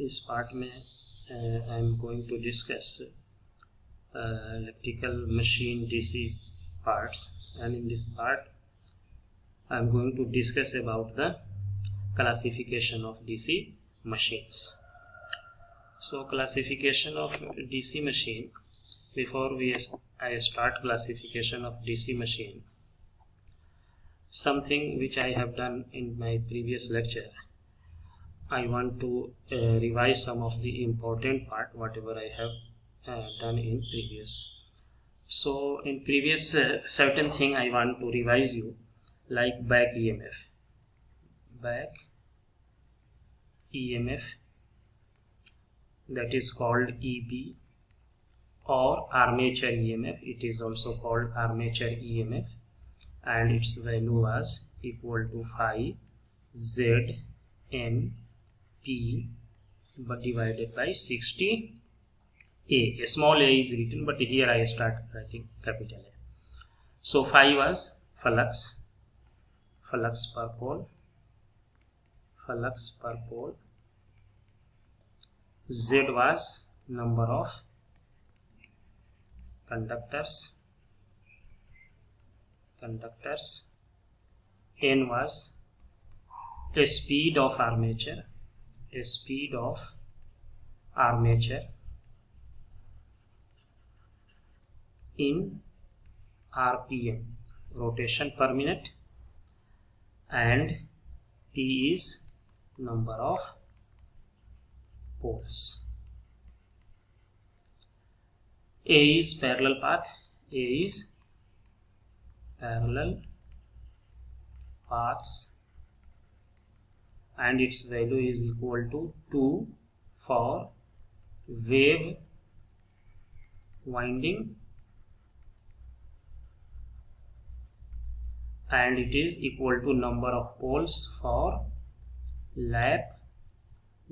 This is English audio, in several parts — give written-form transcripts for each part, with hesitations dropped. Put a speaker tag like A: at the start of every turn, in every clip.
A: इस पार्ट में I am going to discuss electrical machine DC parts, and in this part I am going to discuss about the classification of DC machines. So classification of DC machine, before I start classification of DC machine, something which I have done in my previous lecture, I want to revise some of the important part whatever I have done in previous. So in previous certain thing I want to revise you, like back EMF that is called EB, or armature EMF, it is also called armature EMF, and its value was equal to phi Z N P but divided by 60 A. Small a is written, but here I start writing capital A. So phi was flux per pole, Z was number of conductors, N was a speed of armature, in RPM, rotation per minute, and P is number of poles. A is parallel path, paths, and its value is equal to 2 for wave winding, and it is equal to number of poles for lap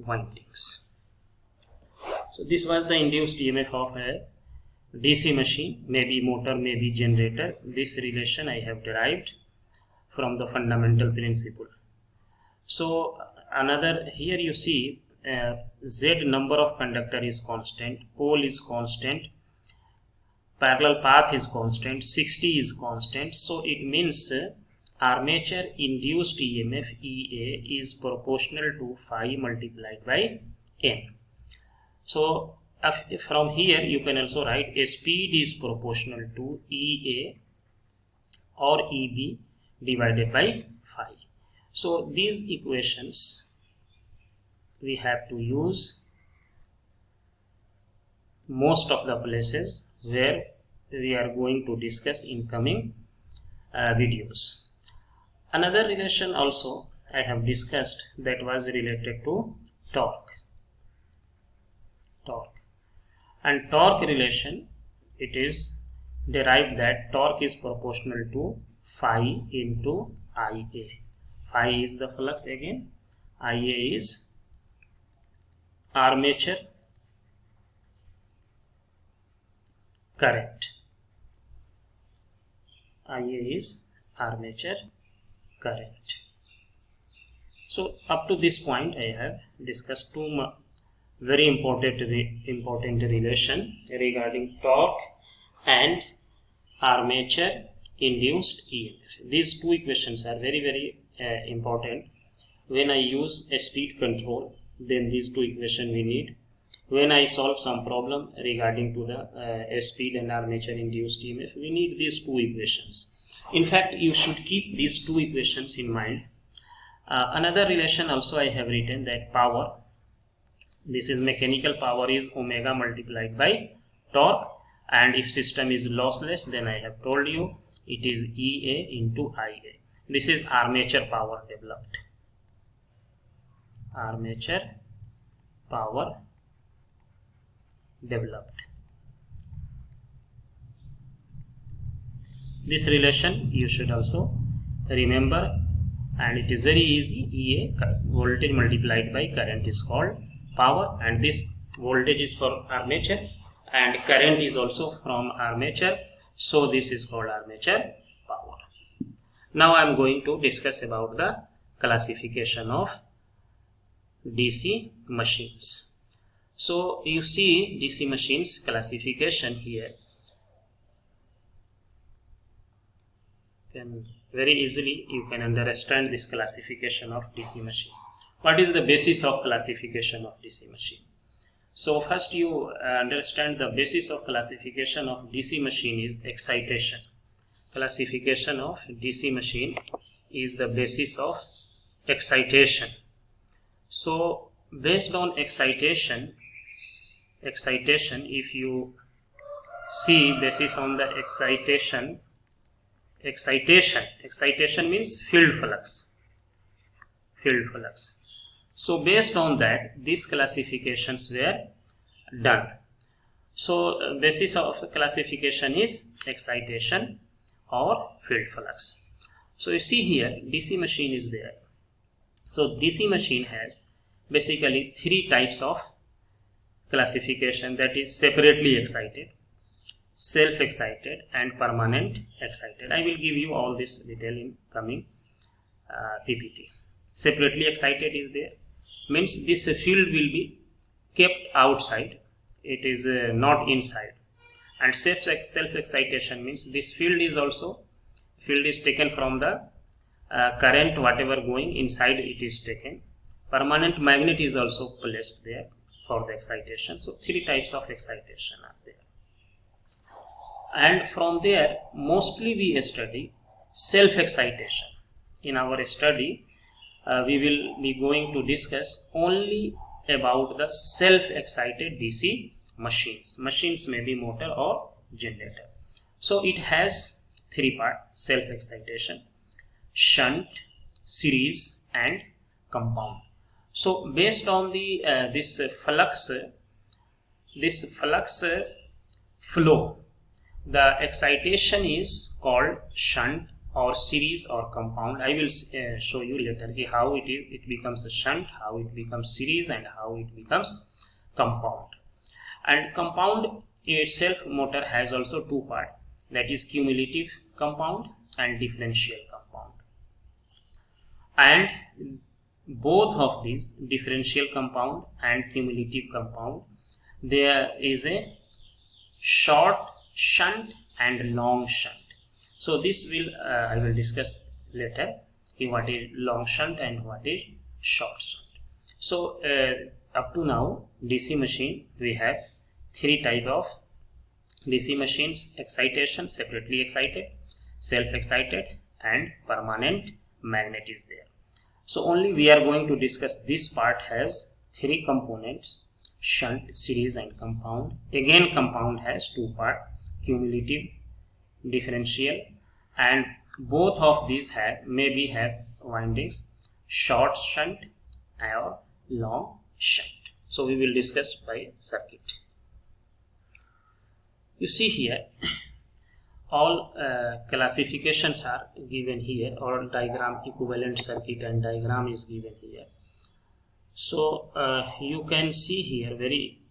A: windings. So this was the induced EMF of a DC machine, maybe motor, maybe generator. This relation I have derived from the fundamental principle. So another, here you see Z number of conductor is constant, pole is constant, parallel path is constant, 60 is constant. So it means armature induced EMF EA is proportional to phi multiplied by N. So from here you can also write a speed is proportional to EA or EB divided by phi. So these equations we have to use most of the places where we are going to discuss in coming videos. Another relation also I have discussed, that was related to torque. And torque relation, it is derived that torque is proportional to phi into Ia. Phi is the flux again, Ia is armature current. Ia is armature current. So up to this point I have discussed two very important relation regarding torque and armature induced EMF. These two equations are very important. When I use a speed control, then these two equations we need. When I solve some problem regarding to the speed and armature induced EMF, we need these two equations. In fact, you should keep these two equations in mind. Another relation also I have written, that power, this is mechanical power, is omega multiplied by torque, and if system is lossless, then I have told you it is EA into IA. This is armature power developed. This relation you should also remember, and it is very easy. EA, voltage multiplied by current, is called power, and this voltage is for armature and current is also from armature, so this is called armature power. Now I am going to discuss about the classification of DC machines. So you see DC machines classification here. Very easily you can understand this classification of DC machine. What is the basis of classification of DC machine? So first you understand the basis of classification of DC machine is excitation. Classification of DC machine is the basis of excitation. So based on excitation, if you see basis on the excitation means field flux. So based on that, these classifications were done. So basis of classification is excitation or field flux. So you see here DC machine is there. So DC machine has basically three types of classification, that is separately excited, self-excited and permanent excited. I will give you all this detail in coming PPT. Separately excited is there, means this field will be kept outside, it is not inside. And self-excitation means this field is taken from the current whatever going inside, it is taken. Permanent magnet is also placed there for the excitation. So three types of excitation are there. And from there mostly we study self-excitation. In our study we will be going to discuss only about the self-excited DC machines. Machines may be motor or generator. So it has three parts: self-excitation, shunt, series and compound. So based on the this flux flow, the excitation is called shunt or series or compound. I will show you later how it becomes a shunt, how it becomes series and how it becomes compound. And compound itself, motor has also two parts, that is cumulative compound and differential compound. And both of these, differential compound and cumulative compound, there is a short shunt and long shunt. So this will I will discuss later what is long shunt and what is short shunt. So up to now DC machine we have three type of DC machines: excitation, separately excited, self-excited and permanent magnet is there. So only we are going to discuss this part has three components: shunt, series and compound. Again compound has two parts: cumulative, differential, and both of these have windings: short shunt or long shunt. So we will discuss by circuit. You see here all classifications are given here, or diagram, equivalent circuit and diagram is given here. So you can see here very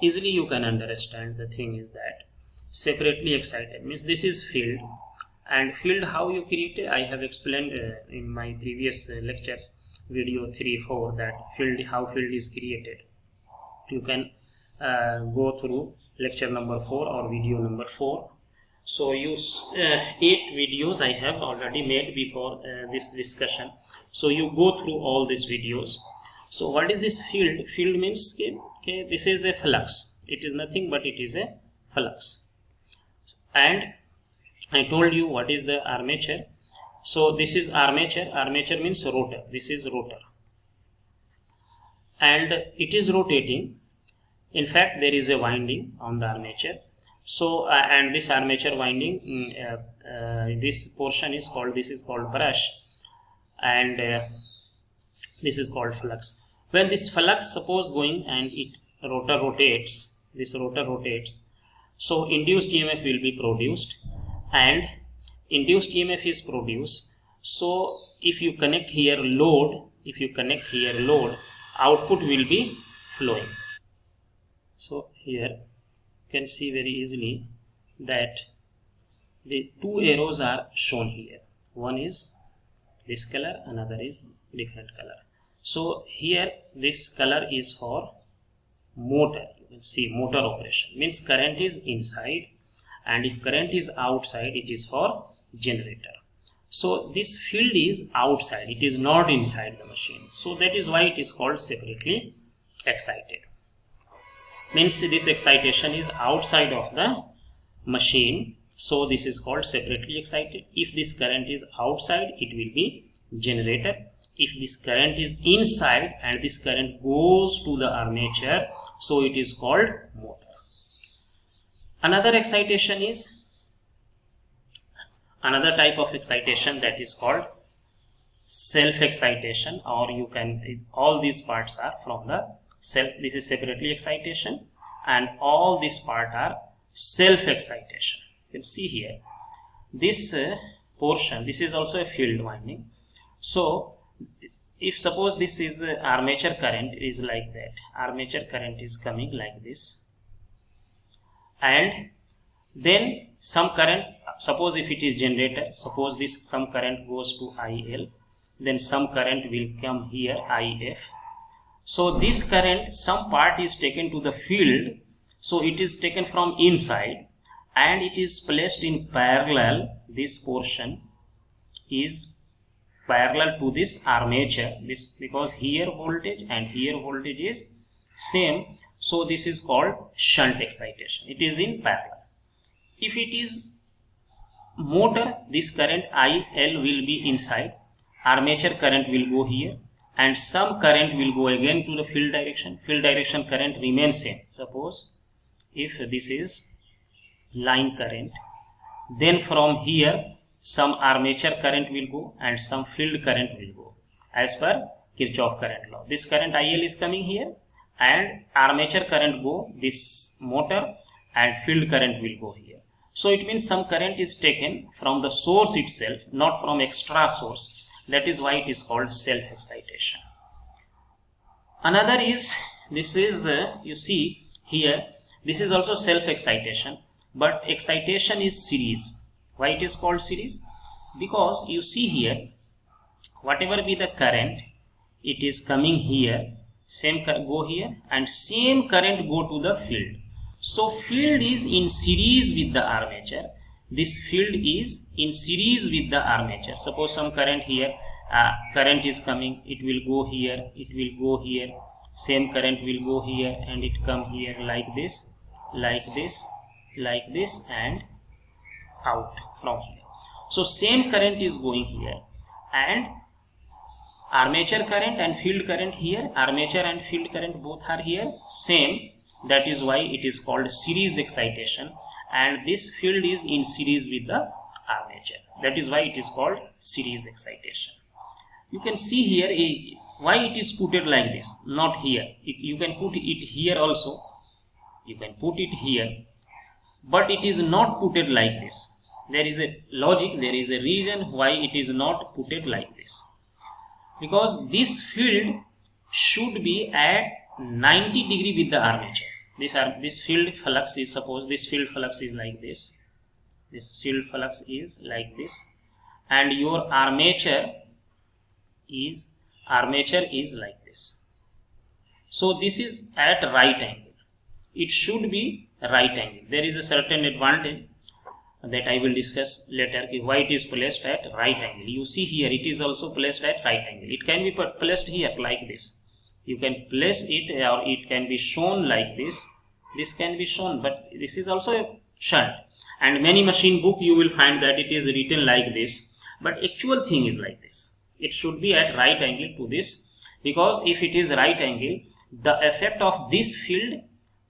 A: easily, you can understand the thing is that separately excited means this is field, and field how you create it, I have explained in my previous lectures, video 3-4, that how field is created. You can go through lecture number 4 or video number 4. So use 8 videos I have already made before this discussion. So you go through all these videos. So what is this field? Field means okay, this is a flux. It is nothing but it is a flux. And I told you what is the armature. So this is armature. Armature means rotor. This is rotor. And it is rotating. In fact, there is a winding on the armature. So and this armature winding, this portion is called, this is called brush, and this is called flux. When this flux suppose going and it rotor rotates, this rotor rotates, so induced EMF will be produced, and induced EMF is produced. So if you connect here load, output will be flowing. So here you can see very easily that the two arrows are shown here. One is this color, another is different color. So here this color is for motor. You can see motor operation means current is inside, and if current is outside it is for generator. So this field is outside, it is not inside the machine, so that is why it is called separately excited. Means this excitation is outside of the machine, so this is called separately excited. If this current is outside, it will be generator. If this current is inside and this current goes to the armature, so it is called motor. Another type of excitation, that is called self-excitation, or you can, all these parts are from the self. This is separately excitation, and all these part are self-excitation. You can see here this portion, this is also a field winding. So if suppose this is armature current is like that, armature current is coming like this, and then some current, suppose if it is generator, suppose this some current goes to IL, then some current will come here IF. So this current, some part is taken to the field, so it is taken from inside and it is placed in parallel. This portion is parallel to this armature, this because here voltage and here voltage is same, so this is called shunt excitation. It is in parallel. If it is motor, this current IL will be inside, armature current will go here, and some current will go again to the field direction. Field direction current remains same. Suppose if this is line current, then from here some armature current will go and some field current will go as per Kirchhoff current law. This current IL is coming here and armature current go this motor and field current will go here. So it means some current is taken from the source itself, not from extra source. That is why it is called self-excitation. Another is, this is you see here, this is also self-excitation, but excitation is series. Why it is called series? Because you see here, whatever be the current, it is coming here, same go here, and same current go to the field. So field is in series with the armature. This field is in series with the armature. Suppose some current here, current is coming, it will go here, it will go here, same current will go here and it come here like this, like this, like this, and out from here. So same current is going here, and armature current and field current here, armature and field current both are here same. That is why it is called series excitation, and this field is in series with the armature. That is why it is called series excitation. You can see here why it is put it like this, not here. You can put it here also, you can put it here, but it is not put it like this. There is a logic, there is a reason why it is not put it like this. Because this field should be at 90 degree with the armature. This field flux is, suppose this field flux is like this, this field flux is like this, and your armature is like this. So this is at right angle. It should be right angle. There is a certain advantage that I will discuss later, why it is placed at right angle. You see here it is also placed at right angle. It can be placed here like this. You can place it, or it can be shown like this. This can be shown, but this is also a shunt. And many machine book you will find that it is written like this, but actual thing is like this. It should be at right angle to this, because if it is right angle, the effect of this field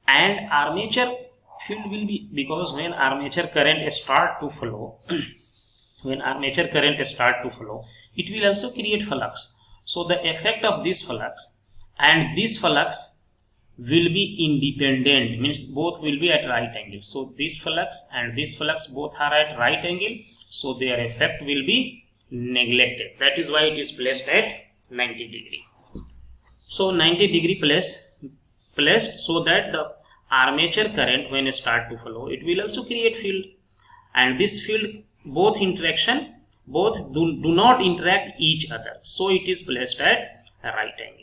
A: and armature field will be, because when armature current start to flow, when armature current start to flow, it will also create flux. So the effect of this flux and this flux will be independent, means both will be at right angle. So this flux and this flux both are at right angle, so their effect will be neglected. That is why it is placed at 90 degree. So 90 degree placed so that the armature current when start to flow, it will also create field, and this field both do not interact each other, so it is placed at right angle.